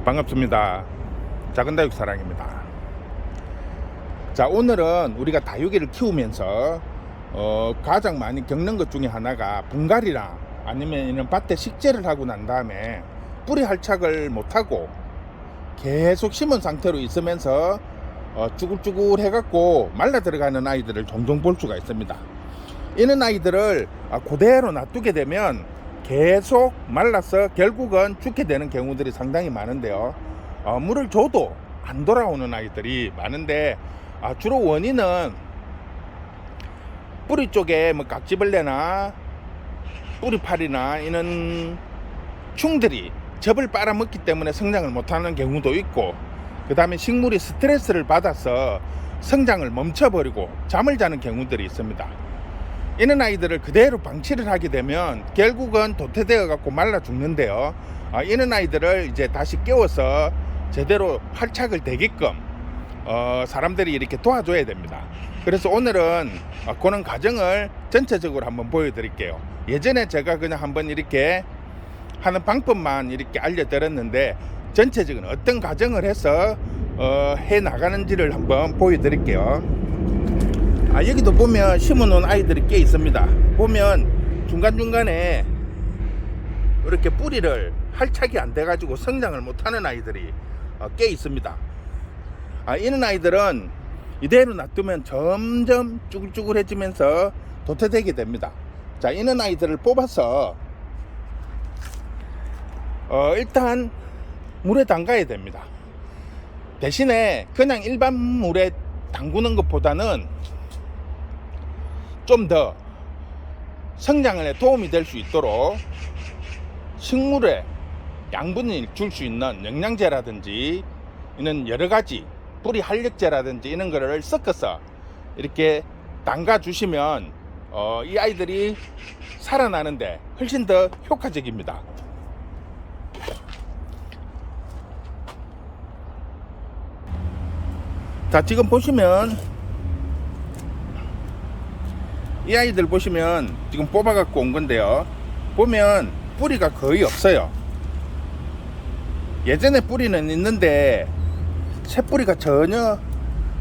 반갑습니다. 작은다육 사랑입니다. 자, 오늘은 우리가 다육이를 키우면서 가장 많이 겪는 것 중에 하나가 분갈이나 아니면 이런 밭에 식재를 하고 난 다음에 뿌리 할착을 못하고 계속 심은 상태로 있으면서 쭈글쭈글 해갖고 말라 들어가는 아이들을 종종 볼 수가 있습니다. 이런 아이들을 그대로 놔두게 되면 계속 말라서 결국은 죽게 되는 경우들이 상당히 많은데요. 물을 줘도 안 돌아오는 아이들이 많은데, 주로 원인은 뿌리 쪽에 뭐 깍지벌레나 뿌리파리나 이런 충들이 즙을 빨아먹기 때문에 성장을 못하는 경우도 있고, 그 다음에 식물이 스트레스를 받아서 성장을 멈춰버리고 잠을 자는 경우들이 있습니다. 이런 아이들을 그대로 방치를 하게 되면 결국은 도태되어 갖고 말라 죽는데요. 이런 아이들을 이제 다시 깨워서 제대로 활착을 되게끔 사람들이 이렇게 도와줘야 됩니다. 그래서 오늘은 그런 과정을 전체적으로 한번 보여드릴게요. 예전에 제가 그냥 한번 이렇게 하는 방법만 이렇게 알려드렸는데, 전체적인 어떤 과정을 해서 해 나가는지를 한번 보여드릴게요. 여기도 보면 심어놓은 아이들이 꽤 있습니다. 보면 중간중간에 이렇게 뿌리를 활착이 안 돼가지고 성장을 못하는 아이들이 꽤 있습니다. 이런 아이들은 이대로 놔두면 점점 쭈글쭈글해지면서 도태되게 됩니다. 자, 이런 아이들을 뽑아서 일단 물에 담가야 됩니다. 대신에 그냥 일반 물에 담그는 것보다는 좀 더 성장에 도움이 될 수 있도록 식물에 양분을 줄 수 있는 영양제라든지 이런 여러가지 뿌리 활력제라든지 이런 거를 섞어서 이렇게 담가 주시면 이 아이들이 살아나는데 훨씬 더 효과적입니다. 자, 지금 보시면 이 아이들 보시면 지금 뽑아 갖고 온 건데요. 보면 뿌리가 거의 없어요. 예전에 뿌리는 있는데 새 뿌리가 전혀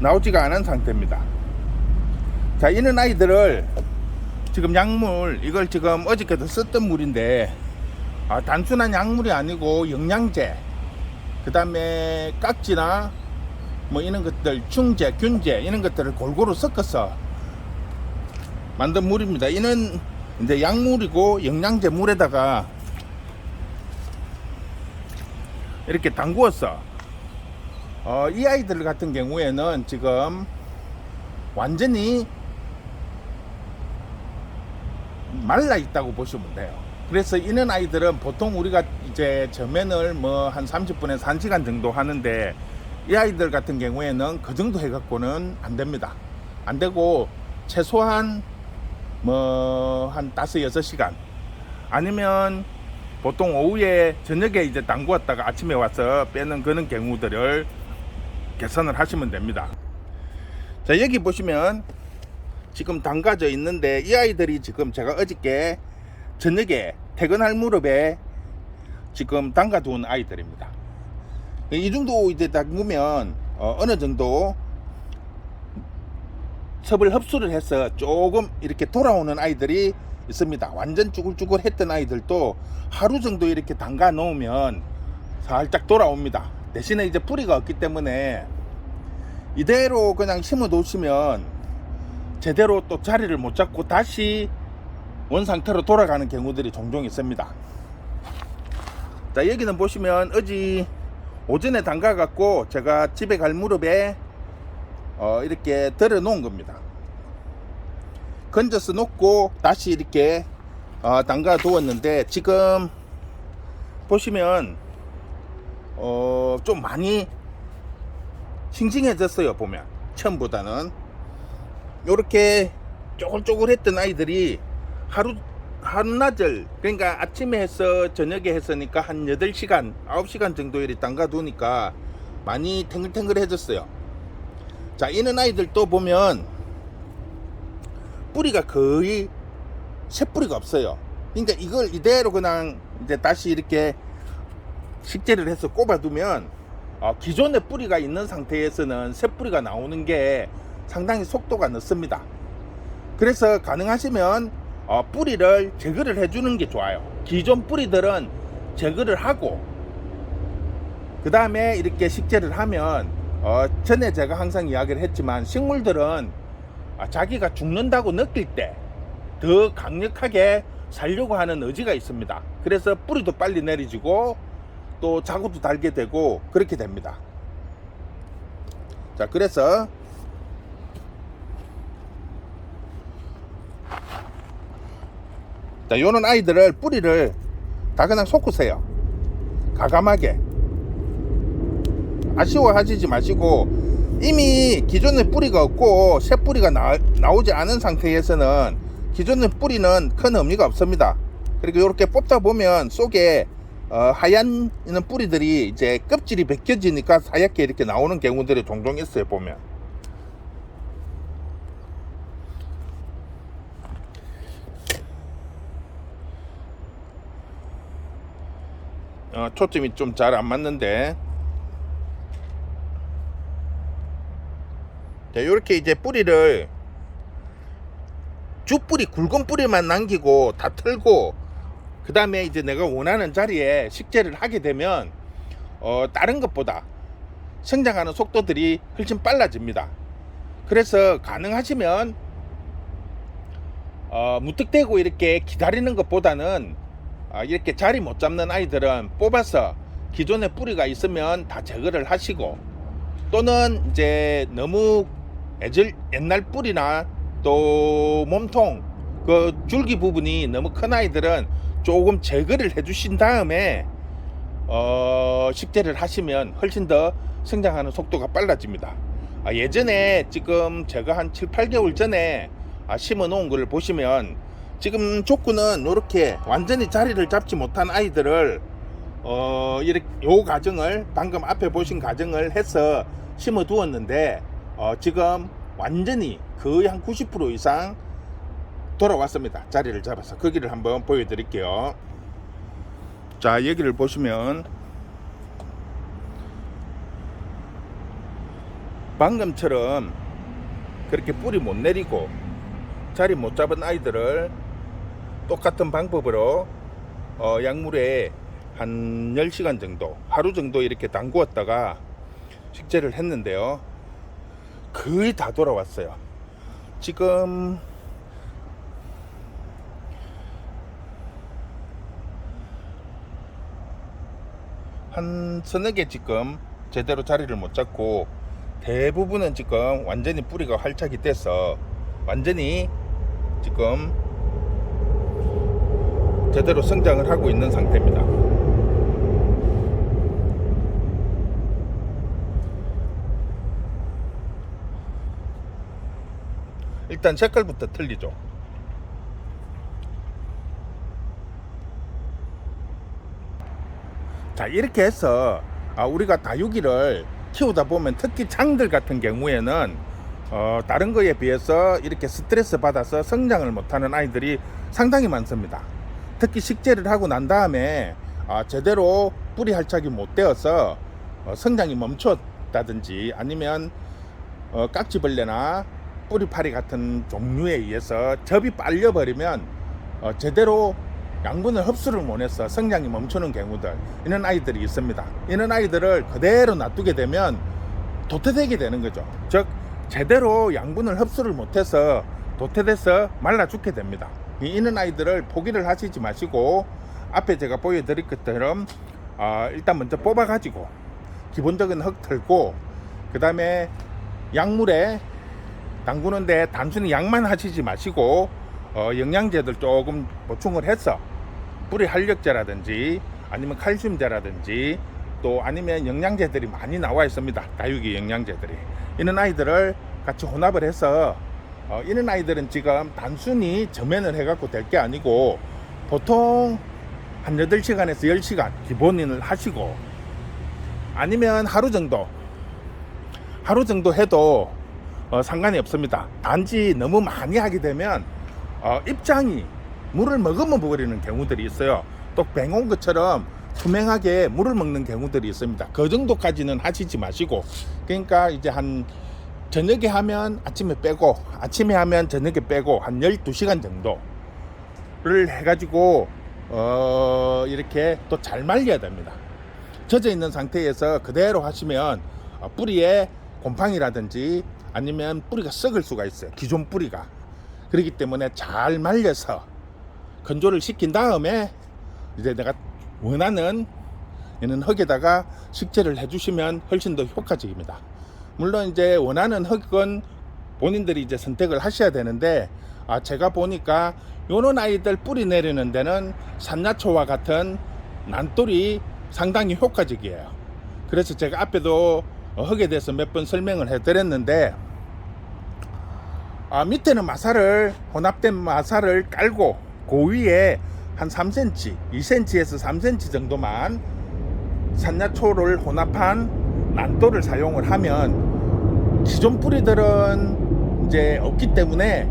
나오지가 않은 상태입니다. 자, 이런 아이들을 지금 약물, 이걸 지금 어저께도 썼던 물인데 단순한 약물이 아니고 영양제, 그 다음에 깍지나 뭐 이런 것들, 충제, 균제 이런 것들을 골고루 섞어서 만든 물입니다. 이는 이제 약물이고 영양제 물에다가 이렇게 담구어서 이 아이들 같은 경우에는 지금 완전히 말라 있다고 보시면 돼요. 그래서 이런 아이들은 보통 우리가 이제 저면을 뭐 한 30분에서 1시간 정도 하는데, 이 아이들 같은 경우에는 그 정도 해갖고는 안 됩니다. 안 되고 최소한 뭐 한 5-6시간, 아니면 보통 오후에 저녁에 이제 담그었다가 아침에 와서 빼는 그런 경우들을 개선을 하시면 됩니다. 자, 여기 보시면 지금 담가져 있는데, 이 아이들이 지금 제가 어저께 저녁에 퇴근할 무렵에 지금 담가 두은 아이들입니다. 이 정도 이제 담그면 어느 정도 섭을 흡수를 해서 조금 이렇게 돌아오는 아이들이 있습니다. 완전 쭈글쭈글 했던 아이들도 하루 정도 이렇게 담가 놓으면 살짝 돌아옵니다. 대신에 이제 뿌리가 없기 때문에 이대로 그냥 심어 놓으시면 제대로 또 자리를 못 잡고 다시 원 상태로 돌아가는 경우들이 종종 있습니다. 자, 여기는 보시면 어제 오전에 담가 갖고 제가 집에 갈 무렵에 이렇게 덜어 놓은 겁니다. 건져서 놓고 다시 이렇게 담가 두었는데, 지금 보시면 좀 많이 싱싱해졌어요. 보면 처음보다는 이렇게 쪼글쪼글했던 아이들이 한나절, 그러니까 아침에 해서 저녁에 했으니까 한 8시간 9시간 정도 이렇게 담가 두니까 많이 탱글탱글해졌어요. 자, 이런 아이들도 보면 뿌리가 거의 새 뿌리가 없어요. 그러니까 이걸 이대로 그냥 이제 다시 이렇게 식재를 해서 꼽아두면 기존의 뿌리가 있는 상태에서는 새 뿌리가 나오는 게 상당히 속도가 늦습니다. 그래서 가능하시면 뿌리를 제거를 해주는 게 좋아요. 기존 뿌리들은 제거를 하고 그 다음에 이렇게 식재를 하면 전에 제가 항상 이야기를 했지만 식물들은 자기가 죽는다고 느낄 때 더 강력하게 살려고 하는 의지가 있습니다. 그래서 뿌리도 빨리 내리지고 또 자구도 달게 되고 그렇게 됩니다. 자, 그래서 자, 요런 아이들을 뿌리를 다 그냥 솟구세요. 가감하게. 아쉬워하시지 마시고, 이미 기존의 뿌리가 없고 새 뿌리가 나오지 않은 상태에서는 기존의 뿌리는 큰 의미가 없습니다. 그리고 이렇게 뽑다 보면 속에 하얀 있는 뿌리들이 이제 껍질이 벗겨지니까 하얗게 이렇게 나오는 경우들이 종종 있어요. 보면 초점이 좀 잘 안 맞는데, 자, 이렇게 이제 뿌리를 주뿌리 굵은 뿌리만 남기고 다 털고 그 다음에 이제 내가 원하는 자리에 식재를 하게 되면 다른 것보다 성장하는 속도들이 훨씬 빨라집니다. 그래서 가능하시면 무턱대고 이렇게 기다리는 것보다는 이렇게 자리 못 잡는 아이들은 뽑아서 기존에 뿌리가 있으면 다 제거를 하시고, 또는 이제 너무 옛날 뿌리나 또 몸통 그 줄기 부분이 너무 큰 아이들은 조금 제거를 해 주신 다음에 식재를 하시면 훨씬 더 성장하는 속도가 빨라집니다. 예전에 지금 제가 한 7, 8개월 전에 심어 놓은 걸 보시면 지금 족구는 이렇게 완전히 자리를 잡지 못한 아이들을 이렇게 요 과정을 방금 앞에 보신 과정을 해서 심어 두었는데 지금 완전히 거의 한 90% 이상 돌아왔습니다. 자리를 잡아서 거기를 한번 보여드릴게요. 자, 여기를 보시면 방금처럼 그렇게 뿌리 못 내리고 자리 못 잡은 아이들을 똑같은 방법으로 약물에 한 10시간 정도, 하루 정도 이렇게 담그었다가 식재를 했는데요, 거의 다 돌아왔어요. 지금 한 서너 개 지금 제대로 자리를 못 잡고, 대부분은 지금 완전히 뿌리가 활착이 돼서 완전히 지금 제대로 성장을 하고 있는 상태입니다. 일단 색깔부터 틀리죠. 자, 이렇게 해서 우리가 다육이를 키우다 보면 특히 장들 같은 경우에는 다른 거에 비해서 이렇게 스트레스 받아서 성장을 못하는 아이들이 상당히 많습니다. 특히 식재를 하고 난 다음에 제대로 뿌리 활착이 못 되어서 성장이 멈췄다든지 아니면 깍지벌레나 뿌리파리 같은 종류에 의해서 접이 빨려버리면 제대로 양분을 흡수를 못해서 성장이 멈추는 경우들, 이런 아이들이 있습니다. 이런 아이들을 그대로 놔두게 되면 도태되게 되는 거죠. 즉 제대로 양분을 흡수를 못해서 도태돼서 말라 죽게 됩니다. 이런 아이들을 포기를 하시지 마시고 앞에 제가 보여드릴 것처럼 일단 먼저 뽑아 가지고 기본적인 흙 털고, 그 다음에 약물에 담그는데 단순히 약만 하시지 마시고 영양제들 조금 보충을 해서 뿌리 활력제라든지 아니면 칼슘제라든지 또 아니면 영양제들이 많이 나와 있습니다. 다육이 영양제들이. 이런 아이들을 같이 혼합을 해서 이런 아이들은 지금 단순히 점연을 해갖고 될 게 아니고 보통 한 8시간에서 10시간 기본인을 하시고, 아니면 하루 정도 해도 상관이 없습니다. 단지 너무 많이 하게 되면 입장이 물을 머금어 버리는 경우들이 있어요. 또 뱅 온 것처럼 투명하게 물을 먹는 경우들이 있습니다. 그 정도까지는 하시지 마시고, 그러니까 이제 한 저녁에 하면 아침에 빼고, 아침에 하면 저녁에 빼고, 한 12시간 정도를 해가지고 이렇게 또 잘 말려야 됩니다. 젖어 있는 상태에서 그대로 하시면 뿌리에 곰팡이라든지 아니면 뿌리가 썩을 수가 있어요. 기존 뿌리가. 그렇기 때문에 잘 말려서 건조를 시킨 다음에 이제 내가 원하는 이런 흙에다가 식재를 해주시면 훨씬 더 효과적입니다. 물론 이제 원하는 흙은 본인들이 이제 선택을 하셔야 되는데, 제가 보니까 요런 아이들 뿌리 내리는 데는 산야초와 같은 난돌이 상당히 효과적이에요. 그래서 제가 앞에도 흙에 대해서 몇 번 설명을 해드렸는데, 밑에는 마사를, 혼합된 마사를 깔고 그 위에 한 3cm, 2cm에서 3cm 정도만 산야초를 혼합한 난돌을 사용을 하면, 기존 뿌리들은 이제 없기 때문에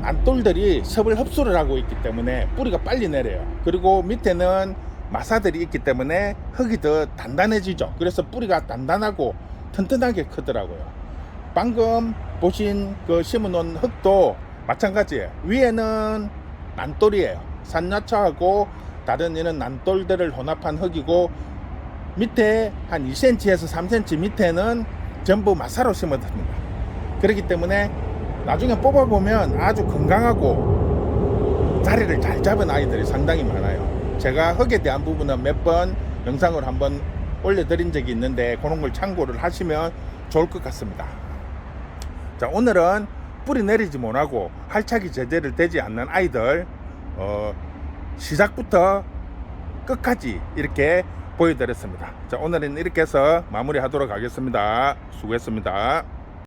난돌들이 섭을 흡수를 하고 있기 때문에 뿌리가 빨리 내려요. 그리고 밑에는 마사들이 있기 때문에 흙이 더 단단해지죠. 그래서 뿌리가 단단하고 튼튼하게 크더라고요. 방금 보신 그 심어놓은 흙도 마찬가지예요. 위에는 난돌이에요. 산야초하고 다른 이런 난돌들을 혼합한 흙이고, 밑에 한 2cm에서 3cm 밑에는 전부 마사로 심어둡니다. 그렇기 때문에 나중에 뽑아보면 아주 건강하고 자리를 잘 잡은 아이들이 상당히 많아요. 제가 흙에 대한 부분은 몇 번 영상을 한번 올려드린 적이 있는데, 그런 걸 참고를 하시면 좋을 것 같습니다. 자, 오늘은 뿌리 내리지 못하고 활착이 제대로 되지 않는 아이들 시작부터 끝까지 이렇게 보여드렸습니다. 자, 오늘은 이렇게 해서 마무리하도록 하겠습니다. 수고했습니다.